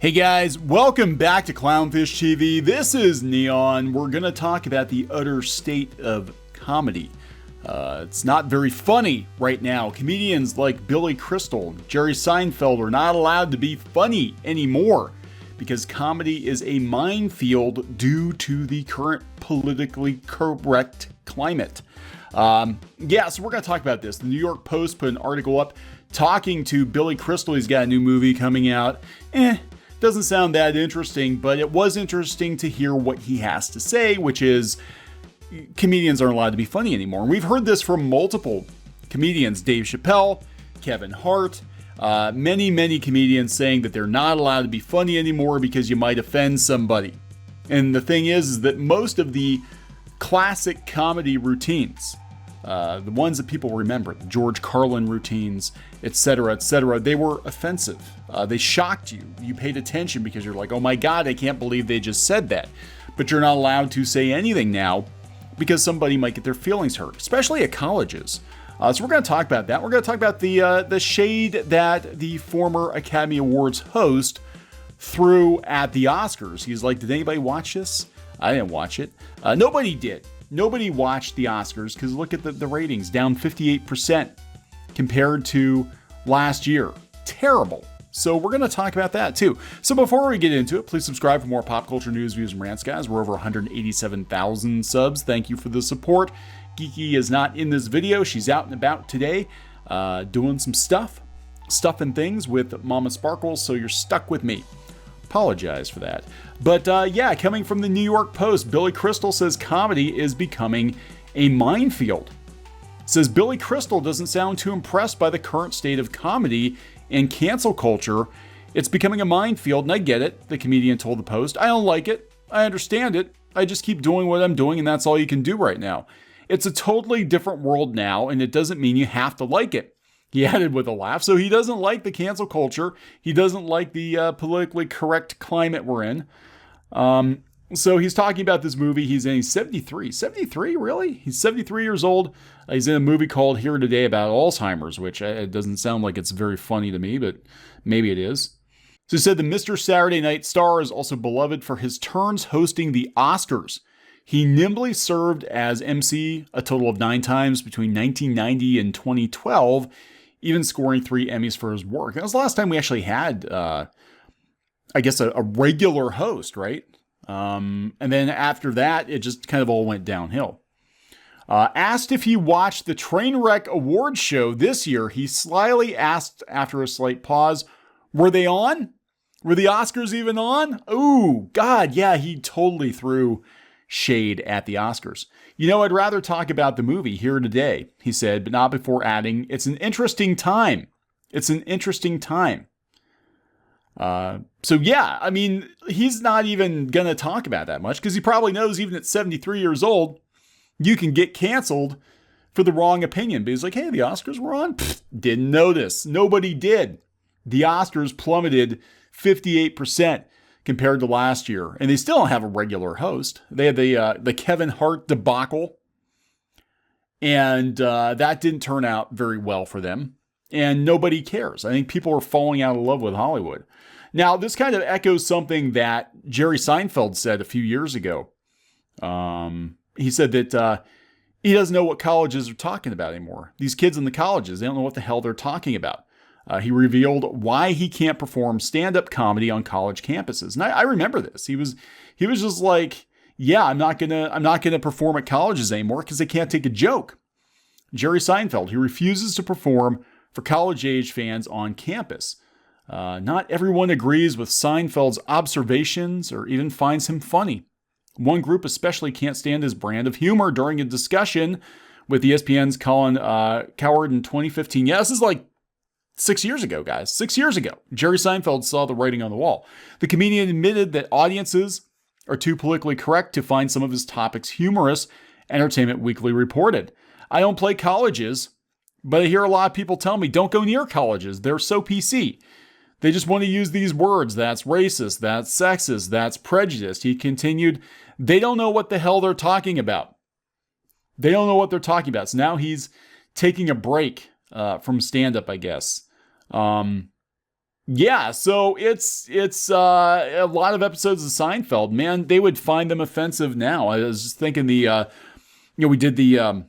Hey guys, welcome back to Clownfish TV. This is Kneon. We're going to talk about the utter state of comedy. It's not very funny right now. Comedians like Billy Crystal, Jerry Seinfeld are not allowed to be funny anymore because comedy is a minefield due to the current politically correct climate. So we're going to talk about this. The New York Post put an article up talking to Billy Crystal. He's got a new movie coming out. Doesn't sound that interesting, but it was interesting to hear what he has to say, which is comedians aren't allowed to be funny anymore. And we've heard this from multiple comedians, Dave Chappelle, Kevin Hart, many comedians saying that they're not allowed to be funny anymore because you might offend somebody. And the thing is that most of the classic comedy routines, the ones that people remember, the George Carlin routines, etc., they were offensive. They shocked you. You paid attention because you're like, oh my God, I can't believe they just said that. But you're not allowed to say anything now because somebody might get their feelings hurt, especially at colleges. So we're going to talk about that. We're going to talk about the shade that the former Academy Awards host threw at the Oscars. He's like, did anybody watch this? I didn't watch it. Nobody did. Nobody watched the Oscars because look at the ratings, down 58% compared to last year. Terrible. So we're going to talk about that too. So before we get into it, please subscribe for more pop culture news, views, and rants, guys. We're over 187,000 subs. Thank you for the support. Geeky is not in this video. She's out and about today doing some stuff and things with Mama Sparkles, so you're stuck with me. Apologize for that. But coming from the New York Post, Billy Crystal says comedy is becoming a minefield. Says Billy Crystal doesn't sound too impressed by the current state of comedy and cancel culture. It's becoming a minefield, and I get it, the comedian told the Post. I don't like it. I understand it. I just keep doing what I'm doing, and that's all you can do right now. It's a totally different world now, and it doesn't mean you have to like it. He added with a laugh. So he doesn't like the cancel culture. He doesn't like the politically correct climate we're in. So he's talking about this movie. He's 73. 73, really? He's 73 years old. He's in a movie called Here Today about Alzheimer's, which it doesn't sound like it's very funny to me, but maybe it is. So he said the Mr. Saturday Night star is also beloved for his turns hosting the Oscars. He nimbly served as MC a total of 9 times between 1990 and 2012, even scoring 3 Emmys for his work. That was the last time we actually had, a regular host, right? And then after that, it just kind of all went downhill. Asked if he watched the Trainwreck Awards show this year, he slyly asked after a slight pause, were they on? Were the Oscars even on? Ooh, God, yeah, he totally threw shade at the Oscars. You know, I'd rather talk about the movie Here Today, he said, but not before adding, it's an interesting time. It's an interesting time. He's not even going to talk about that much because he probably knows even at 73 years old, you can get canceled for the wrong opinion. But he's like, hey, the Oscars were on? Pfft, didn't notice. Nobody did. The Oscars plummeted 58% compared to last year. And they still don't have a regular host. They had the Kevin Hart debacle. And that didn't turn out very well for them. And nobody cares. I think people are falling out of love with Hollywood. Now, this kind of echoes something that Jerry Seinfeld said a few years ago. He said that he doesn't know what colleges are talking about anymore. These kids in the colleges, they don't know what the hell they're talking about. He revealed why he can't perform stand-up comedy on college campuses. And I remember this. He was just like, yeah, I'm not gonna perform at colleges anymore because they can't take a joke. Jerry Seinfeld, he refuses to perform for college-age fans on campus. Not everyone agrees with Seinfeld's observations or even finds him funny. One group especially can't stand his brand of humor during a discussion with ESPN's Colin Cowherd in 2015. Yeah, this is like 6 years ago, guys. 6 years ago. Jerry Seinfeld saw the writing on the wall. The comedian admitted that audiences are too politically correct to find some of his topics humorous, Entertainment Weekly reported. I don't play colleges, but I hear a lot of people tell me, don't go near colleges. They're so PC. They just want to use these words. That's racist. That's sexist. That's prejudiced. He continued, they don't know what the hell they're talking about. They don't know what they're talking about. So now he's taking a break from stand-up, I guess. Yeah, so it's a lot of episodes of Seinfeld. Man, they would find them offensive now. I was just thinking we did the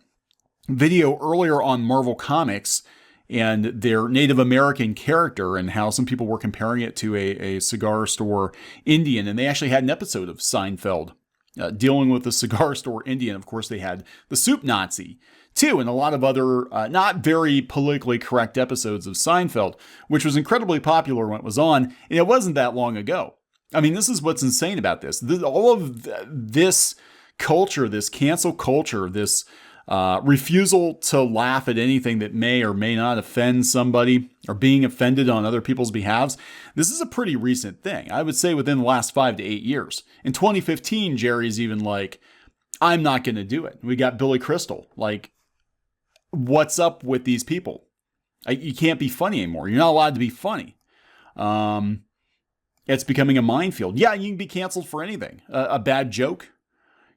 video earlier on Marvel Comics and their Native American character and how some people were comparing it to a cigar store Indian, and they actually had an episode of Seinfeld dealing with the cigar store Indian. Of course, they had the soup Nazi too, and a lot of other not very politically correct episodes of Seinfeld, which was incredibly popular when it was on, and it wasn't that long ago. I mean, this is what's insane about this. All of this culture, this cancel culture, this refusal to laugh at anything that may or may not offend somebody or being offended on other people's behalves. This is a pretty recent thing. I would say within the last 5 to 8 years. In 2015, Jerry's even like, I'm not going to do it. We got Billy Crystal. Like, what's up with these people? You can't be funny anymore. You're not allowed to be funny. It's becoming a minefield. Yeah, you can be canceled for anything. A bad joke.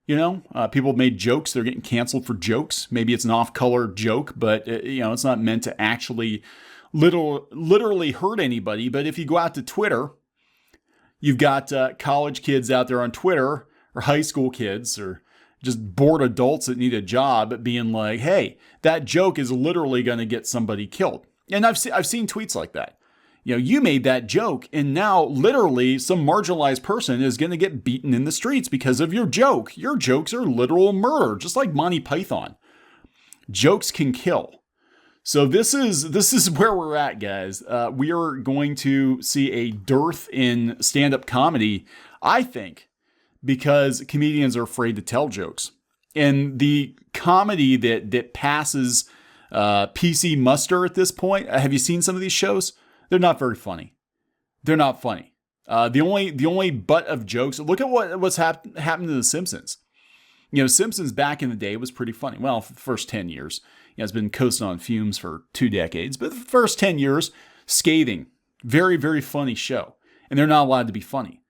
People have made jokes. They're getting canceled for jokes. Maybe it's an off-color joke, but it's not meant to actually literally hurt anybody. But if you go out to Twitter, you've got college kids out there on Twitter, or high school kids, or just bored adults that need a job being like, hey, that joke is literally going to get somebody killed. And I've seen tweets like that. You made that joke, and now literally some marginalized person is going to get beaten in the streets because of your joke. Your jokes are literal murder, just like Monty Python. Jokes can kill. So this is where we're at, guys. We are going to see a dearth in stand-up comedy, I think, because comedians are afraid to tell jokes. And the comedy that passes PC muster at this point, have you seen some of these shows? They're not very funny. They're not funny. The only butt of jokes. Look at what's happened to The Simpsons. Simpsons back in the day was pretty funny. Well, for the first 10 years. It's been coasting on fumes for 2 decades. But the first 10 years, scathing. Very, very funny show. And they're not allowed to be funny.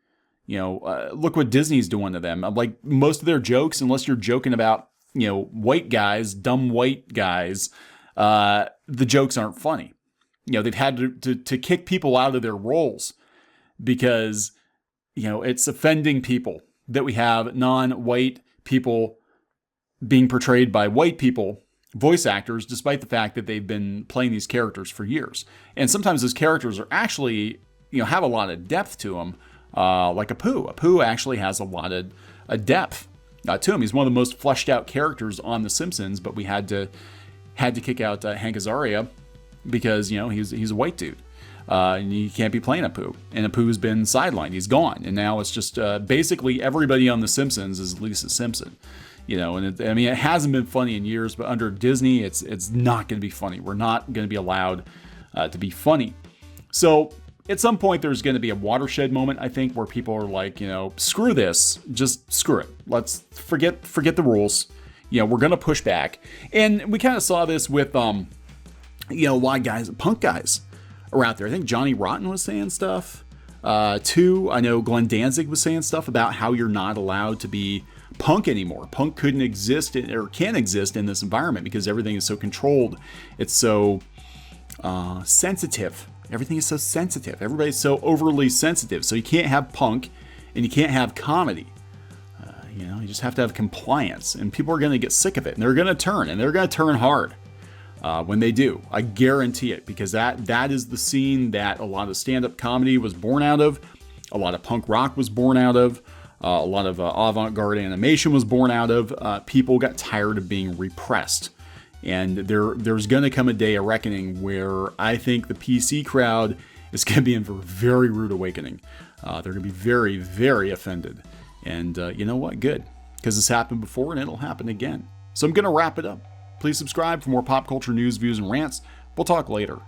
Look what Disney's doing to them. Like, most of their jokes, unless you're joking about, white guys, dumb white guys, the jokes aren't funny. They've had to kick people out of their roles because, it's offending people that we have non-white people being portrayed by white people, voice actors, despite the fact that they've been playing these characters for years. And sometimes those characters are actually, have a lot of depth to them, like Apu. Apu actually has a lot of depth to him. He's one of the most fleshed out characters on The Simpsons, but we had to kick out Hank Azaria because, he's a white dude. And he can't be playing Apu. And Apu's been sidelined. He's gone. And now it's just basically everybody on The Simpsons is Lisa Simpson. And it hasn't been funny in years, but under Disney, it's not going to be funny. We're not going to be allowed to be funny. So at some point, there's going to be a watershed moment, I think, where people are like, screw this. Just screw it. Let's forget the rules. We're going to push back. And we kind of saw this with a lot of guys, punk guys are out there. I think Johnny Rotten was saying stuff too. I know Glenn Danzig was saying stuff about how you're not allowed to be punk anymore. Punk couldn't exist or can't exist in this environment because everything is so controlled. It's so sensitive. Everything is so sensitive. Everybody's so overly sensitive. So you can't have punk and you can't have comedy. You just have to have compliance, and people are going to get sick of it, and they're going to turn, and they're going to turn hard. When they do, I guarantee it, because that is the scene that a lot of stand-up comedy was born out of, a lot of punk rock was born out of, a lot of avant-garde animation was born out of. People got tired of being repressed, and there's going to come a day, a reckoning, where I think the PC crowd is going to be in for a very rude awakening. They're going to be very, very offended, and you know what? Good, because it's happened before, and it'll happen again. So I'm going to wrap it up. Please subscribe for more pop culture news, views, and rants. We'll talk later.